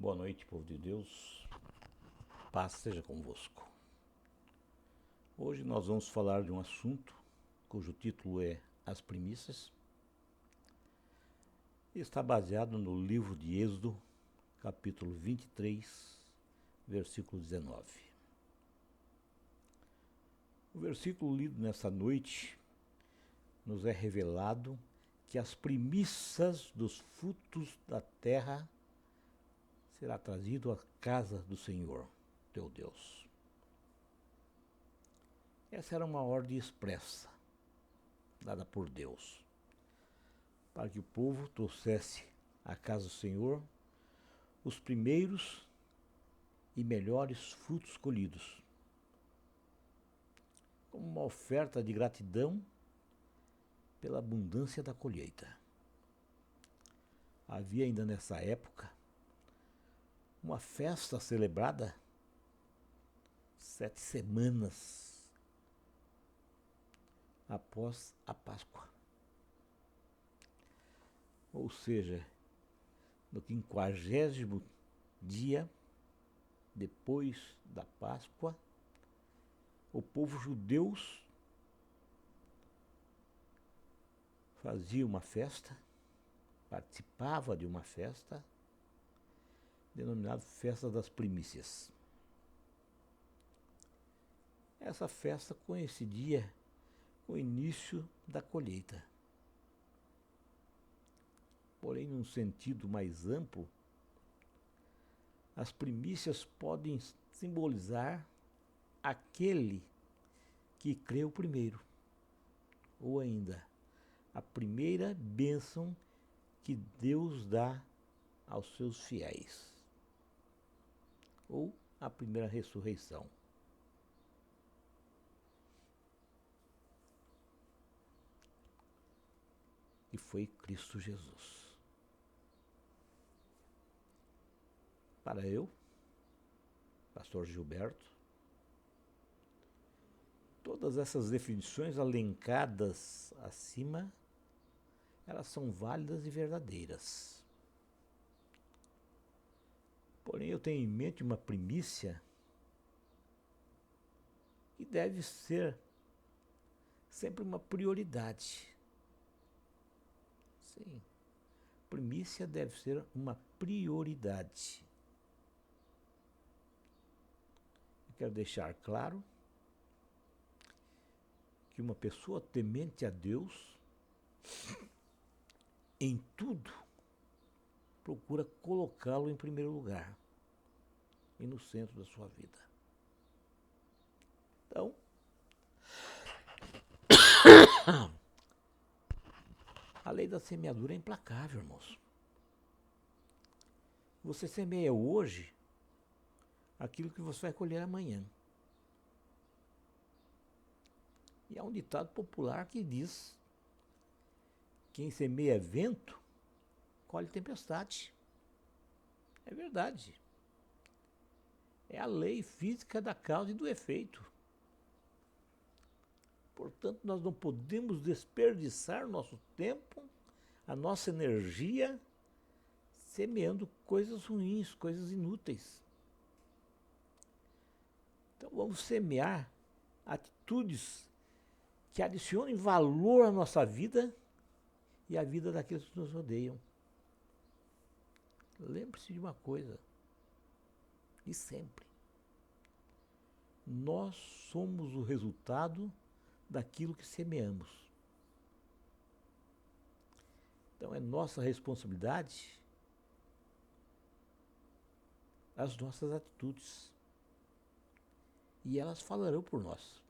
Boa noite, povo de Deus. Paz seja convosco. Hoje nós vamos falar de um assunto cujo título é As Primícias. E está baseado no livro de Êxodo, capítulo 23, versículo 19. O versículo lido nessa noite nos é revelado que as primícias dos frutos da terra será trazido à casa do Senhor, teu Deus. Essa era uma ordem expressa, dada por Deus, para que o povo trouxesse à casa do Senhor os primeiros e melhores frutos colhidos, como uma oferta de gratidão pela abundância da colheita. Havia ainda nessa época uma festa celebrada 7 semanas após a Páscoa. Ou seja, no 50º dia depois da Páscoa, o povo judeu fazia uma festa, participava de uma festa, denominada Festa das Primícias. Essa festa coincidia com o início da colheita. Porém, num sentido mais amplo, as primícias podem simbolizar aquele que creu primeiro, ou ainda a primeira bênção que Deus dá aos seus fiéis, ou a primeira ressurreição. E foi Cristo Jesus. Para eu, pastor Gilberto, todas essas definições elencadas acima, elas são válidas e verdadeiras. Porém, eu tenho em mente uma primícia que deve ser sempre uma prioridade. Sim, primícia deve ser uma prioridade. Eu quero deixar claro que uma pessoa temente a Deus, em tudo, procura colocá-lo em primeiro lugar e no centro da sua vida. Então, a lei da semeadura é implacável, irmãos. Você semeia hoje aquilo que você vai colher amanhã. E há um ditado popular que diz: quem semeia vento, colhe tempestade. É verdade. É a lei física da causa e do efeito. Portanto, nós não podemos desperdiçar nosso tempo, a nossa energia, semeando coisas ruins, coisas inúteis. Então vamos semear atitudes que adicionem valor à nossa vida e à vida daqueles que nos rodeiam. Lembre-se de uma coisa, e sempre: nós somos o resultado daquilo que semeamos. Então é nossa responsabilidade as nossas atitudes, e elas falarão por nós.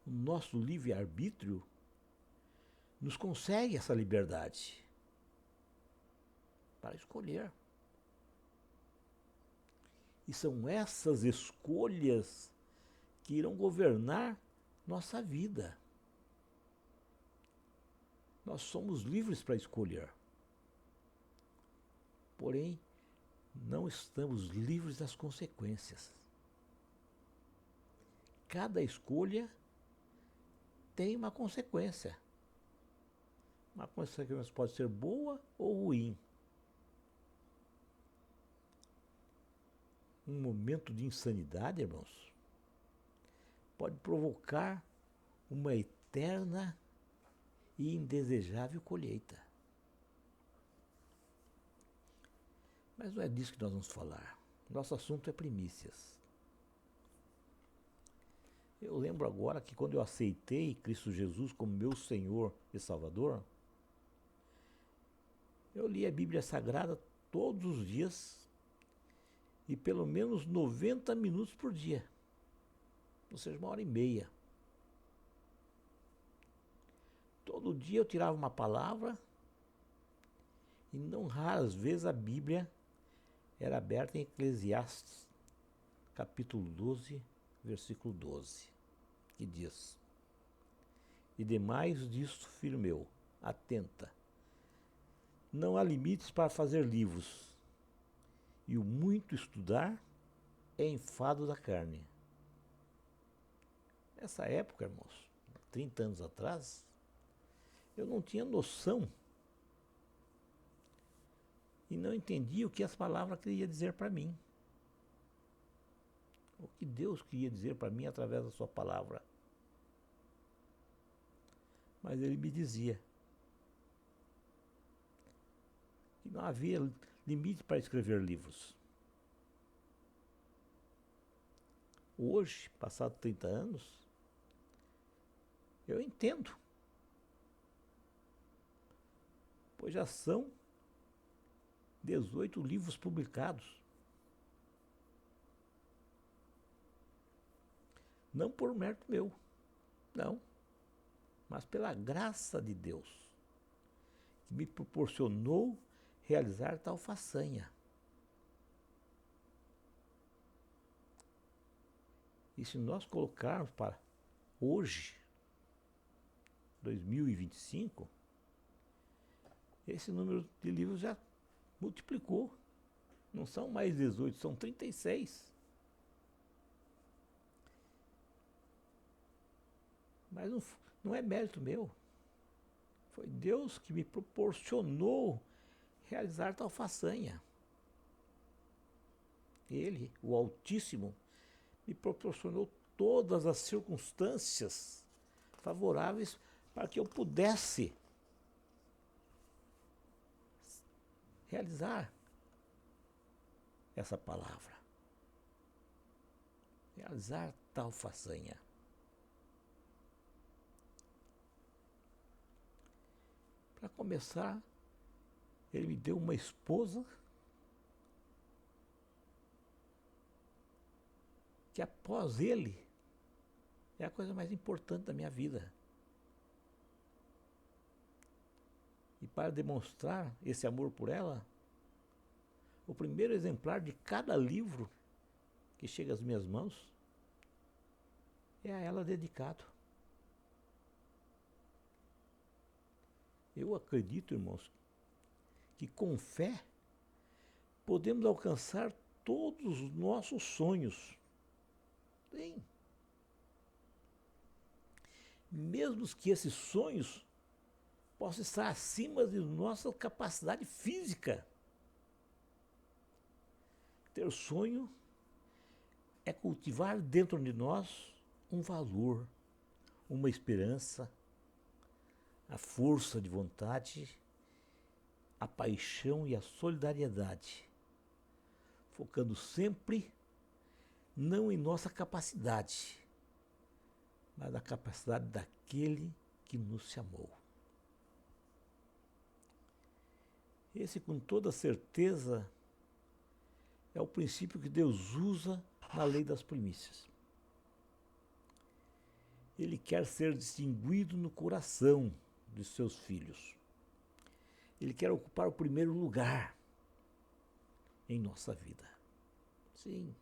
O nosso livre-arbítrio nos concede essa liberdade para escolher. E são essas escolhas que irão governar nossa vida. Nós somos livres para escolher. Porém, não estamos livres das consequências. Cada escolha tem uma consequência. Uma consequência pode ser boa ou ruim. um momento de insanidade, irmãos, pode provocar uma eterna e indesejável colheita. Mas não é disso que nós vamos falar. Nosso assunto é primícias. Eu lembro agora que quando eu aceitei Cristo Jesus como meu Senhor e Salvador, eu li a Bíblia Sagrada todos os dias e pelo menos 90 minutos por dia, ou seja, 1h30. Todo dia eu tirava uma palavra e não raras vezes a Bíblia era aberta em Eclesiastes, capítulo 12, versículo 12, que diz: E demais disto, filho meu, atenta, não há limites para fazer livros, e o muito estudar é enfado da carne. Nessa época, irmãos, 30 anos atrás, eu não tinha noção e não entendia o que as palavras queriam dizer para mim. O que Deus queria dizer para mim através da sua palavra. Mas ele me dizia que não havia limite para escrever livros. Hoje, passados 30 anos, eu entendo. Pois já são 18 livros publicados. Não por mérito meu, não, mas pela graça de Deus, que me proporcionou realizar tal façanha. E se nós colocarmos para hoje, 2025, esse número de livros já multiplicou. Não são mais 18, são 36. Mas não é mérito meu. Foi Deus que me proporcionou realizar tal façanha. Ele, o Altíssimo, me proporcionou todas as circunstâncias favoráveis para que eu pudesse realizar essa palavra, realizar tal façanha. Para começar, ele me deu uma esposa que após ele é a coisa mais importante da minha vida. E para demonstrar esse amor por ela, o primeiro exemplar de cada livro que chega às minhas mãos é a ela dedicado. Eu acredito, irmãos, que com fé podemos alcançar todos os nossos sonhos. Sim. Mesmo que esses sonhos possam estar acima de nossa capacidade física. Ter sonho é cultivar dentro de nós um valor, uma esperança, a força de vontade, a paixão e a solidariedade, focando sempre não em nossa capacidade, mas na capacidade daquele que nos chamou. Esse, com toda certeza, é o princípio que Deus usa na lei das primícias. Ele quer ser distinguido no coração de seus filhos. Ele quer ocupar o primeiro lugar em nossa vida. Sim.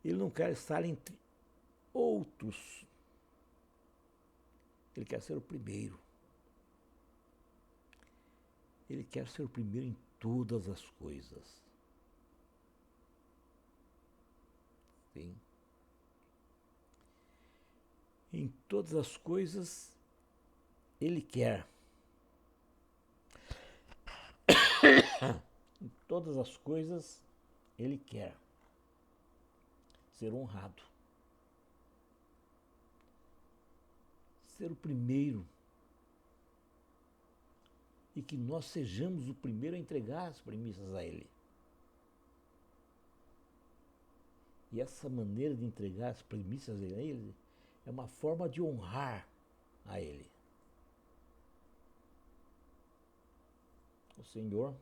Ele não quer estar entre outros. Ele quer ser o primeiro. Ele quer ser o primeiro em todas as coisas. Sim. Em todas as coisas, Ele quer. Em todas as coisas, Ele quer. ser honrado. Ser o primeiro. E que nós sejamos o primeiro a entregar as premissas a Ele. E essa maneira de entregar as premissas a Ele é uma forma de honrar a Ele. O Senhor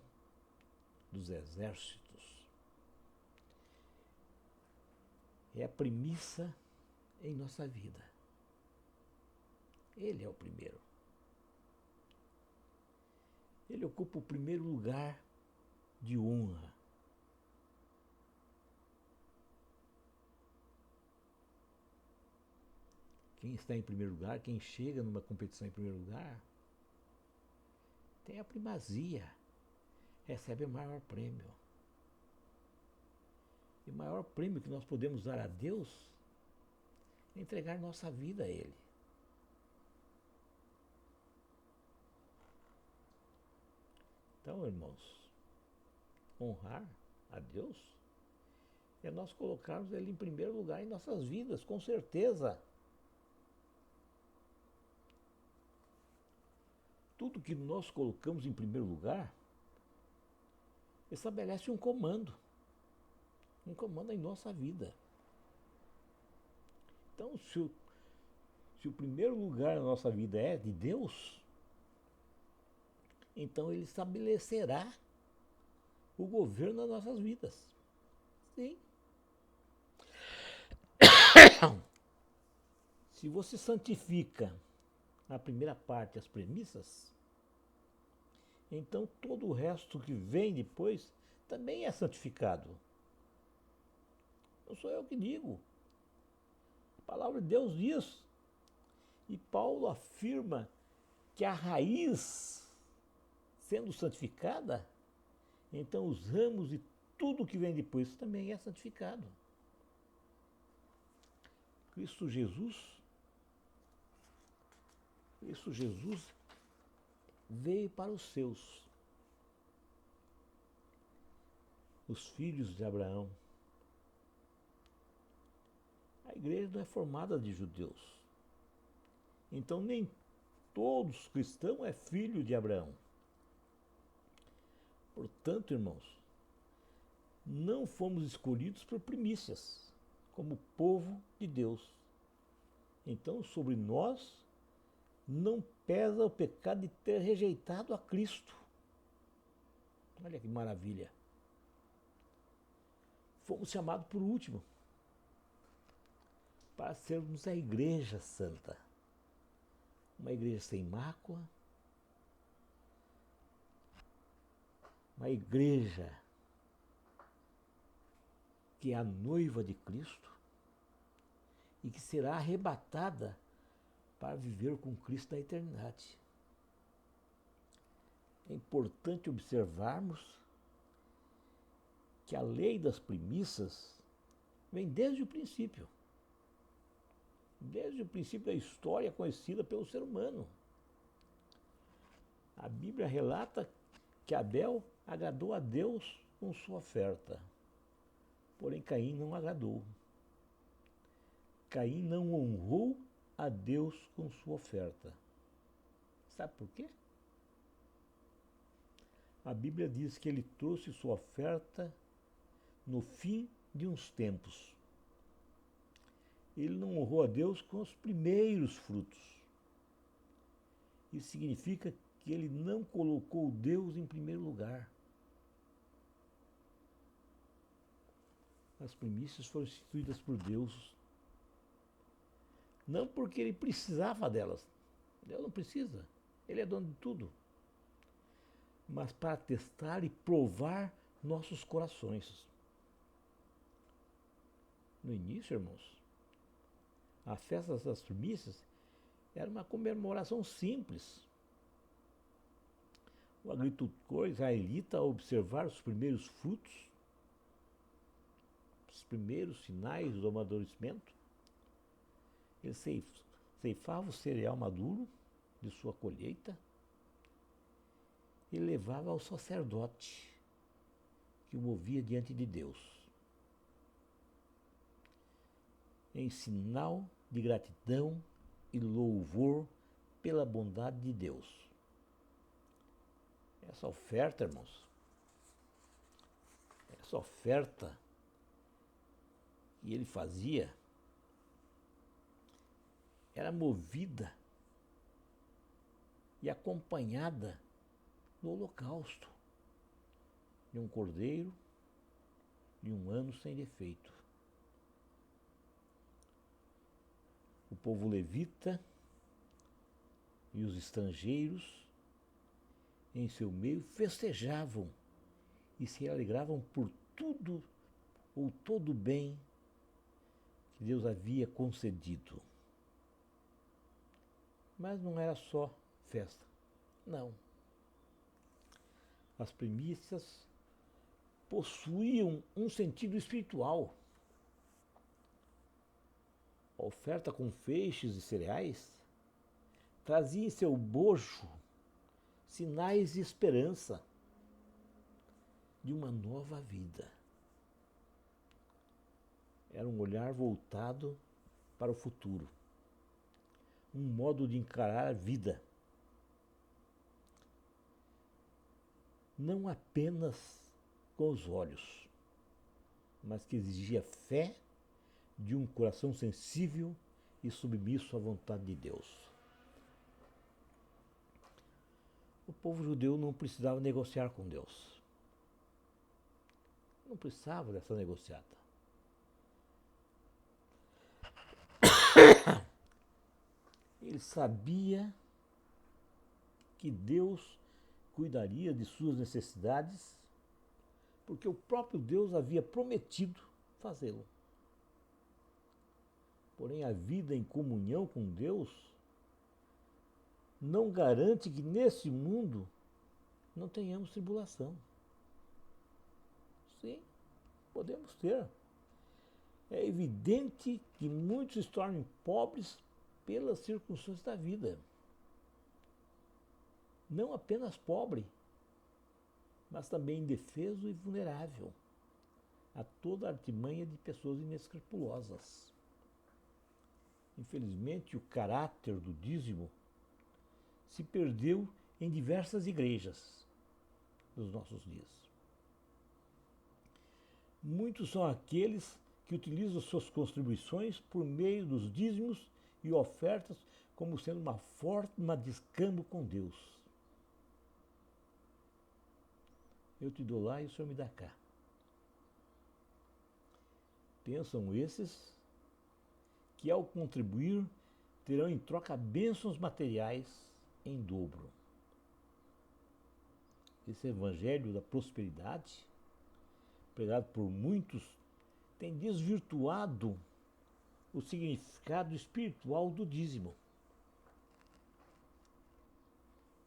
dos Exércitos é a premissa em nossa vida. Ele é o primeiro. Ele ocupa o primeiro lugar de honra. Quem está em primeiro lugar, quem chega numa competição em primeiro lugar, tem a primazia, recebe o maior prêmio. E o maior prêmio que nós podemos dar a Deus é entregar nossa vida a Ele. Então, irmãos, honrar a Deus é nós colocarmos Ele em primeiro lugar em nossas vidas, com certeza. Tudo que nós colocamos em primeiro lugar estabelece um comando em nossa vida. Então, se o primeiro lugar na nossa vida é de Deus, então Ele estabelecerá o governo das nossas vidas. Sim. Se você santifica a primeira parte, as premissas, então todo o resto que vem depois também é santificado. Não sou eu que digo. A palavra de Deus diz. E Paulo afirma que a raiz, sendo santificada, então os ramos e tudo que vem depois também é santificado. Cristo Jesus veio para os seus, os filhos de Abraão. A igreja não é formada de judeus. Então nem todos cristãos é filho de Abraão. Portanto, irmãos, não fomos escolhidos por primícias, como povo de Deus. Então, sobre nós não pesa o pecado de ter rejeitado a Cristo. Olha que maravilha. Fomos chamados por último para sermos a igreja santa. Uma igreja sem mácula, uma igreja que é a noiva de Cristo e que será arrebatada para viver com Cristo na eternidade. É importante observarmos que a lei das premissas vem desde o princípio da história conhecida pelo ser humano. A Bíblia relata que Abel agradou a Deus com sua oferta, porém Caim não agradou. Caim não honrou a Deus com sua oferta. Sabe por quê? A Bíblia diz que ele trouxe sua oferta no fim de uns tempos. Ele não honrou a Deus com os primeiros frutos. Isso significa que ele não colocou Deus em primeiro lugar. As primícias foram instituídas por Deus, não porque ele precisava delas. Deus não precisa, ele é dono de tudo. Mas para testar e provar nossos corações. No início, irmãos, a festa das primícias era uma comemoração simples. O agricultor israelita, ao observar os primeiros frutos, os primeiros sinais do amadurecimento, ele ceifava o cereal maduro de sua colheita e levava ao sacerdote, que o movia diante de Deus. em sinal de gratidão e louvor pela bondade de Deus. Essa oferta, irmãos, essa oferta que ele fazia era movida e acompanhada do holocausto de um cordeiro de 1 ano sem defeito. O povo levita e os estrangeiros em seu meio festejavam e se alegravam por tudo ou todo o bem que Deus havia concedido. Mas não era só festa, não. As primícias possuíam um sentido espiritual. A oferta com feixes e cereais trazia em seu bojo sinais de esperança de uma nova vida. Era um olhar voltado para o futuro, um modo de encarar a vida. Não apenas com os olhos, mas que exigia fé de um coração sensível e submisso à vontade de Deus. O povo judeu não precisava negociar com Deus. Não precisava dessa negociata. Ele sabia que Deus cuidaria de suas necessidades, porque o próprio Deus havia prometido fazê-lo. Porém, a vida em comunhão com Deus não garante que nesse mundo não tenhamos tribulação. Sim, podemos ter. É evidente que muitos se tornam pobres pelas circunstâncias da vida. Não apenas pobre, mas também indefeso e vulnerável a toda a artimanha de pessoas inescrupulosas. Infelizmente, o caráter do dízimo se perdeu em diversas igrejas dos nossos dias. Muitos são aqueles que utilizam suas contribuições por meio dos dízimos e ofertas como sendo uma forma de escambo com Deus. Eu te dou lá e o Senhor me dá cá. Pensam esses que ao contribuir terão em troca bênçãos materiais em dobro. Esse evangelho da prosperidade, pregado por muitos, tem desvirtuado o significado espiritual do dízimo,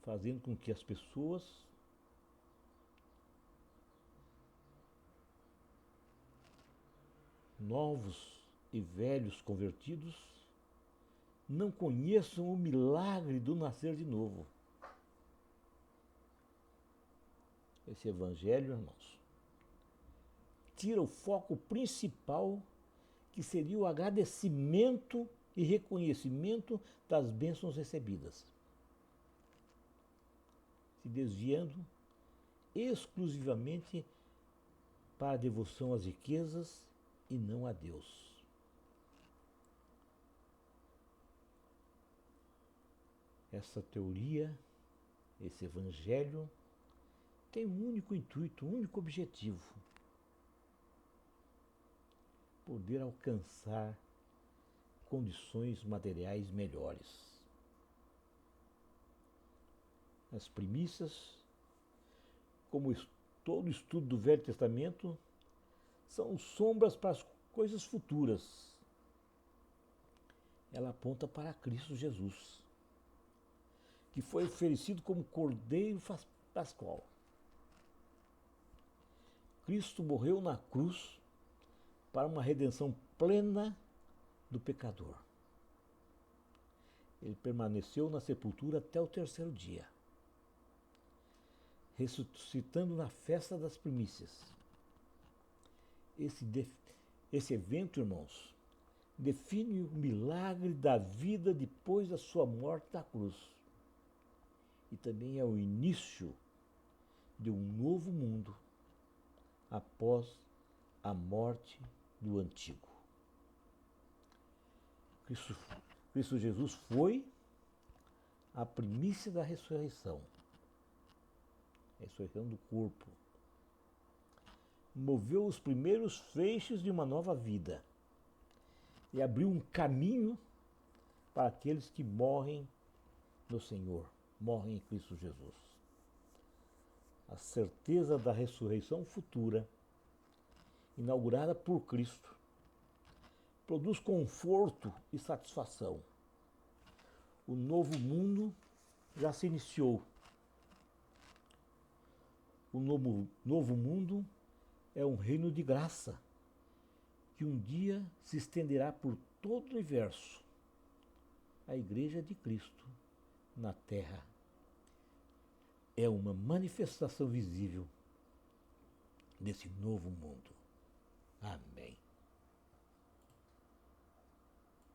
fazendo com que as pessoas novos e velhos convertidos não conheçam o milagre do nascer de novo. Esse evangelho, irmãos, tira o foco principal, que seria o agradecimento e reconhecimento das bênçãos recebidas, se desviando exclusivamente para a devoção às riquezas e não a Deus. Essa teoria, esse evangelho, tem um único intuito, um único objetivo: poder alcançar condições materiais melhores. As primícias, como todo estudo do Velho Testamento, são sombras para as coisas futuras. Ela aponta para Cristo Jesus, que foi oferecido como Cordeiro Pascual. Cristo morreu na cruz para uma redenção plena do pecador. Ele permaneceu na sepultura até o 3º dia, ressuscitando na festa das primícias. Esse evento, irmãos, define o milagre da vida depois da sua morte na cruz. E também é o início de um novo mundo após a morte do antigo. Cristo Jesus foi a primícia da ressurreição, a ressurreição do corpo. Moveu os primeiros feixes de uma nova vida e abriu um caminho para aqueles que morrem no Senhor, morrem em Cristo Jesus. A certeza da ressurreição futura, inaugurada por Cristo, produz conforto e satisfação. O novo mundo já se iniciou. O novo mundo é um reino de graça que um dia se estenderá por todo o universo. A Igreja de Cristo na Terra é uma manifestação visível desse novo mundo. Amém.